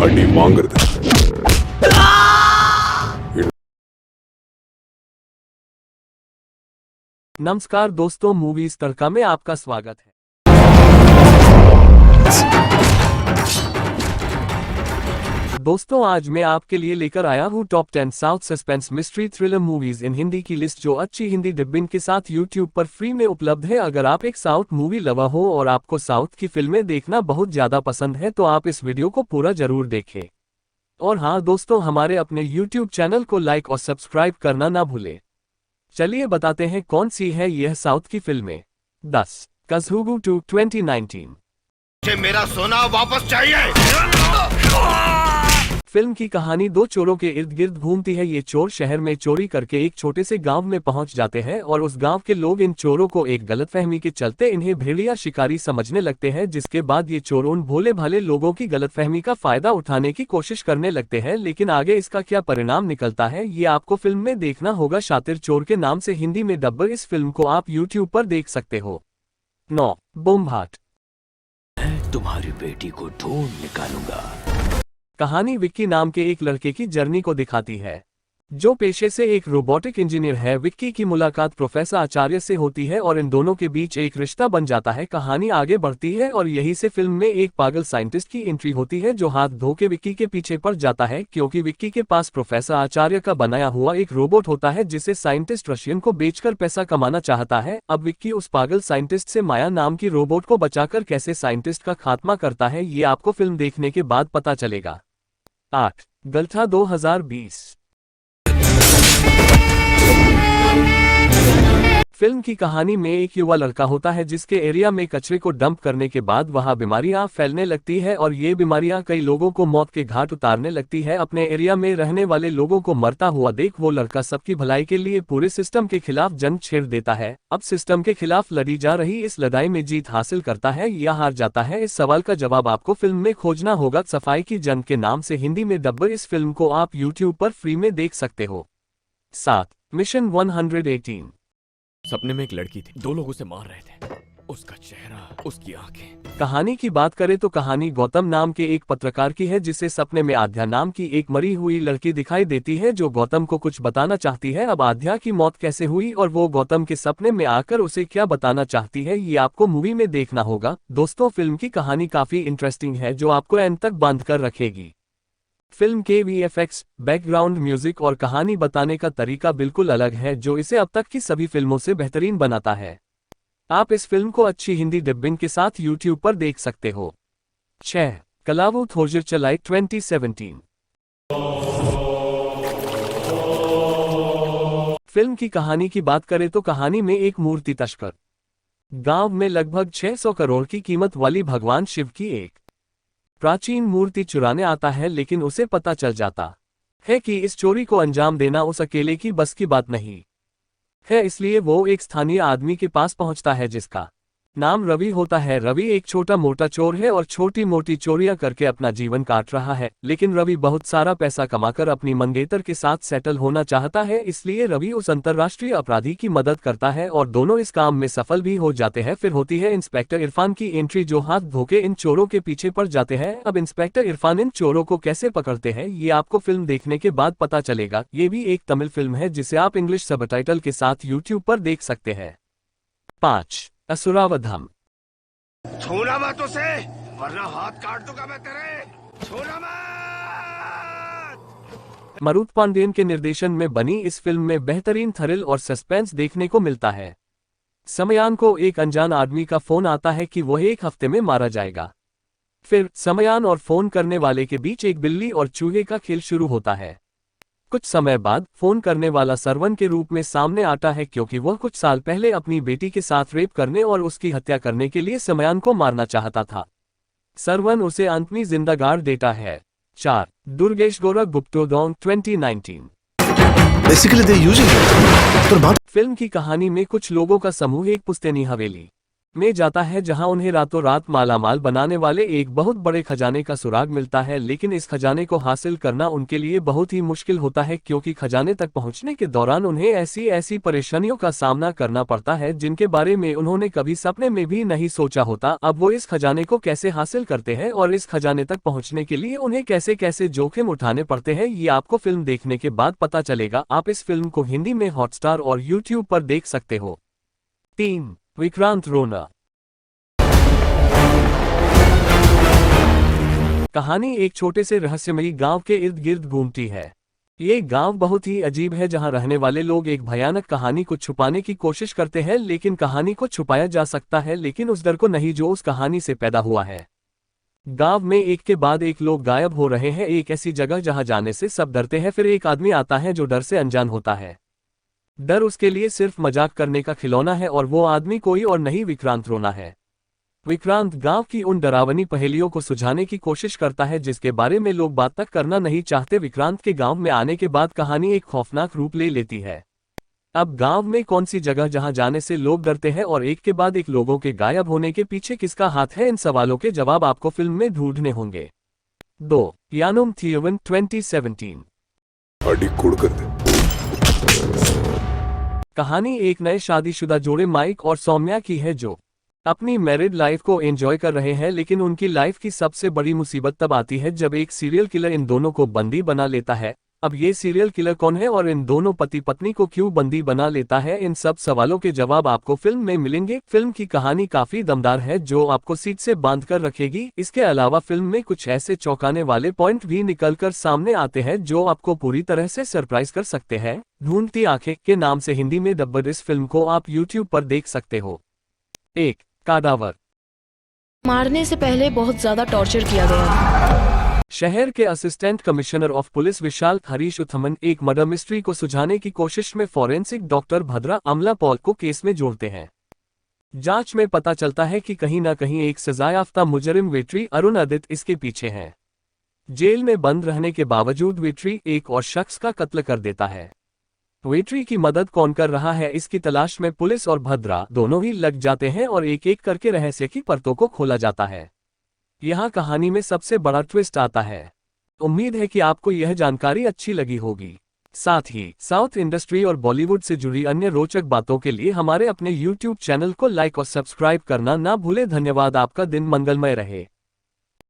அடி வாங்குறது. नमस्कार दोस्तों, मूवीज तड़का में आपका स्वागत है। दोस्तों, आज मैं आपके लिए लेकर आया हूँ top 10 south suspense mystery thriller movies इन हिंदी की लिस्ट, जो अच्छी हिंदी डबिंग के साथ यूट्यूब पर फ्री में उपलब्ध है। अगर आप एक साउथ मूवी लवर हो और आपको साउथ की फिल्में देखना बहुत ज्यादा पसंद है तो आप इस वीडियो को पूरा जरूर देखें। और हाँ दोस्तों, हमारे अपने यूट्यूब चैनल को लाइक और सब्सक्राइब करना ना भूलें। चलिए बताते हैं कौन सी है यह साउथ की फिल्में। 10 कज़हुगु 2 2019। मुझे मेरा सोना वापस चाहिए। फिल्म की कहानी दो चोरों के इर्द गिर्द घूमती है। ये चोर शहर में चोरी करके एक छोटे से गांव में पहुंच जाते हैं और उस गांव के लोग इन चोरों को एक गलतफहमी के चलते इन्हें भेड़िया शिकारी समझने लगते हैं, जिसके बाद ये चोर उन भोले भाले लोगों की गलतफहमी का फायदा उठाने की कोशिश करने लगते हैं। लेकिन आगे इसका क्या परिणाम निकलता है ये आपको फिल्म में देखना होगा। शातिर चोर के नाम से हिंदी में डब्बर इस फिल्म को आप यूट्यूब पर देख सकते हो। 9 बोम्भाट। मैं तुम्हारी बेटी को ढूंढ निकालूंगा। कहानी विक्की नाम के एक लड़के की जर्नी को दिखाती है, जो पेशे से एक रोबोटिक इंजीनियर है। विक्की की मुलाकात प्रोफेसर आचार्य से होती है और इन दोनों के बीच एक रिश्ता बन जाता है। कहानी आगे बढ़ती है और यहीं से फिल्म में एक पागल साइंटिस्ट की एंट्री होती है, जो हाथ धो के विक्की के पीछे पड़ जाता है, क्योंकि विक्की के पास प्रोफेसर आचार्य का बनाया हुआ एक रोबोट होता है, जिसे साइंटिस्ट रशियन को बेचकर पैसा कमाना चाहता है। अब विक्की उस पागल साइंटिस्ट से माया नाम की रोबोट को बचाकर कैसे साइंटिस्ट का खात्मा करता है ये आपको फिल्म देखने के बाद पता चलेगा। 8 गलथा 2020। फिल्म की कहानी में एक युवा लड़का होता है जिसके एरिया में कचरे को डंप करने के बाद वहां बीमारियां फैलने लगती है और ये बीमारियां कई लोगों को मौत के घाट उतारने लगती है। अपने एरिया में रहने वाले लोगों को मरता हुआ देख वो लड़का सबकी भलाई के लिए पूरे सिस्टम के खिलाफ जंग छेड़ देता है। अब सिस्टम के खिलाफ लड़ी जा रही इस लड़ाई में जीत हासिल करता है या हार जाता है, इस सवाल का जवाब आपको फिल्म में खोजना होगा। सफाई की जंग के नाम से हिंदी में डब्बर इस फिल्म को आप यूट्यूब पर फ्री में देख सकते हो। 7 मिशन 118। सपने में एक लड़की थी, दो लोग उसे मार रहे थे। उसका चेहरा, उसकी आंखें। कहानी की बात करें तो कहानी गौतम नाम के एक पत्रकार की है, जिसे सपने में आध्या नाम की एक मरी हुई लड़की दिखाई देती है, जो गौतम को कुछ बताना चाहती है। अब आध्या की मौत कैसे हुई और वो गौतम के सपने में आकर उसे क्या बताना चाहती है ये आपको मूवी में देखना होगा। दोस्तों, फिल्म की कहानी काफी इंटरेस्टिंग है, जो आपको एंड तक बांध कर रखेगी। फिल्म के वीएफएक्स, बैकग्राउंड म्यूजिक और कहानी बताने का तरीका बिल्कुल अलग है, जो इसे अब तक की सभी फिल्मों से बेहतरीन बनाता है। आप इस फिल्म को अच्छी हिंदी डबिंग के साथ यूट्यूब पर देख सकते हो। 6 कलावु थोजिरचलाई 2017। फिल्म की कहानी की बात करें तो कहानी में एक मूर्ति तस्कर गांव में लगभग 600 करोड़ की कीमत वाली भगवान शिव की एक प्राचीन मूर्ति चुराने आता है, लेकिन उसे पता चल जाता है कि इस चोरी को अंजाम देना उस अकेले की बस की बात नहीं है। इसलिए वो एक स्थानीय आदमी के पास पहुंचता है जिसका नाम रवि होता है। रवि एक छोटा मोटा चोर है और छोटी मोटी चोरियां करके अपना जीवन काट रहा है, लेकिन रवि बहुत सारा पैसा कमाकर अपनी मंगेतर के साथ सेटल होना चाहता है। इसलिए रवि उस अंतर्राष्ट्रीय अपराधी की मदद करता है और दोनों इस काम में सफल भी हो जाते हैं। फिर होती है इंस्पेक्टर इरफान की एंट्री, जो हाथ धोके इन चोरों के पीछे पड़ जाते हैं। अब इंस्पेक्टर इरफान इन चोरों को कैसे पकड़ते हैं ये आपको फिल्म देखने के बाद पता चलेगा। ये भी एक तमिल फिल्म है, जिसे आप इंग्लिश सबटाइटल के साथ यूट्यूब पर देख सकते हैं। 5 असुरावधम। छूना मत उसे, वरना हाथ काट दूंगा मैं तेरे। छूना मत। मरुत पांडेयन के निर्देशन में बनी इस फिल्म में बेहतरीन थ्रिल और सस्पेंस देखने को मिलता है। समयान को एक अनजान आदमी का फोन आता है कि वह एक हफ्ते में मारा जाएगा। फिर समयान और फोन करने वाले के बीच एक बिल्ली और चूहे का खेल शुरू होता है। कुछ समय बाद फोन करने वाला सरवन के रूप में सामने आता है, क्योंकि वह कुछ साल पहले अपनी बेटी के साथ रेप करने और उसकी हत्या करने के लिए समयान को मारना चाहता था। सरवन उसे अंत में जिंदा गाड़ देता है। 4 दुर्गेश गोरख गुप्तोदोंग 2019। Basically they're using it. Film की कहानी में कुछ लोगों का समूह एक पुश्तैनी हवेली में जाता है जहां उन्हें रातों रात मालामाल बनाने वाले एक बहुत बड़े खजाने का सुराग मिलता है, लेकिन इस खजाने को हासिल करना उनके लिए बहुत ही मुश्किल होता है क्योंकि खजाने तक पहुंचने के दौरान उन्हें ऐसी ऐसी परेशानियों का सामना करना पड़ता है जिनके बारे में उन्होंने कभी सपने में भी नहीं सोचा होता। अब वो इस खजाने को कैसे हासिल करते हैं और इस खजाने तक पहुंचने के लिए उन्हें कैसे कैसे जोखिम उठाने पड़ते हैं, ये आपको फिल्म देखने के बाद पता चलेगा। आप इस फिल्म को हिंदी में हॉटस्टार और यूट्यूब पर देख सकते हो। 3. विक्रांत रोना। कहानी एक छोटे से रहस्यमयी गांव के इर्द गिर्द घूमती है। ये गांव बहुत ही अजीब है जहां रहने वाले लोग एक भयानक कहानी को छुपाने की कोशिश करते हैं, लेकिन कहानी को छुपाया जा सकता है लेकिन उस डर को नहीं जो उस कहानी से पैदा हुआ है। गांव में एक के बाद एक लोग गायब हो रहे हैं, एक ऐसी जगह जहां जाने से सब डरते हैं। फिर एक आदमी आता है जो डर से अनजान होता है। डर उसके लिए सिर्फ मजाक करने का खिलौना है और वो आदमी कोई और नहीं विक्रांत रोना है। विक्रांत गांव की उन डरावनी पहेलियों को सुलझाने की कोशिश करता है जिसके बारे में लोग बात तक करना नहीं चाहते। विक्रांत के गांव में आने के बाद कहानी एक खौफनाक रूप ले लेती है। अब गांव में कौन सी जगह जहां जाने से लोग डरते हैं और एक के बाद एक लोगों के गायब होने के पीछे किसका हाथ है, इन सवालों के जवाब आपको फिल्म में ढूंढने होंगे। 2. यानुम थियोवन 2017। कहानी एक नए शादीशुदा जोड़े माइक और सौम्या की है जो अपनी मैरिड लाइफ को एंजॉय कर रहे हैं, लेकिन उनकी लाइफ की सबसे बड़ी मुसीबत तब आती है जब एक सीरियल किलर इन दोनों को बंदी बना लेता है। अब ये सीरियल किलर कौन है और इन दोनों पति पत्नी को क्यों बंदी बना लेता है, इन सब सवालों के जवाब आपको फिल्म में मिलेंगे। फिल्म की कहानी काफी दमदार है जो आपको सीट से बांध कर रखेगी। इसके अलावा फिल्म में कुछ ऐसे चौंकाने वाले पॉइंट भी निकलकर सामने आते हैं जो आपको पूरी तरह से सरप्राइज कर सकते हैं। ढूंढती आंखें के नाम से हिंदी में डब्बड इस फिल्म को आप यूट्यूब पर देख सकते हो। 1. काडावर। मारने से पहले बहुत ज्यादा टॉर्चर किया गया। शहर के असिस्टेंट कमिश्नर ऑफ पुलिस विशाल हरीश उथमन एक मर्डर मिस्ट्री को सुलझाने की कोशिश में फॉरेंसिक डॉक्टर भद्रा अमला पॉल को केस में जोड़ते हैं। जांच में पता चलता है कि कहीं न कहीं एक सजायाफ्ता मुजरिम वेट्री अरुण आदित्य इसके पीछे है। जेल में बंद रहने के बावजूद वेट्री एक और शख्स का कत्ल कर देता है। वेट्री की मदद कौन कर रहा है, इसकी तलाश में पुलिस और भद्रा दोनों ही लग जाते हैं और एक एक करके रहस्य की परतों को खोला जाता है। यहाँ कहानी में सबसे बड़ा ट्विस्ट आता है। उम्मीद है कि आपको यह जानकारी अच्छी लगी होगी। साथ ही साउथ इंडस्ट्री और बॉलीवुड से जुड़ी अन्य रोचक बातों के लिए हमारे अपने YouTube चैनल को लाइक और सब्सक्राइब करना ना भूलें। धन्यवाद। आपका दिन मंगलमय रहे।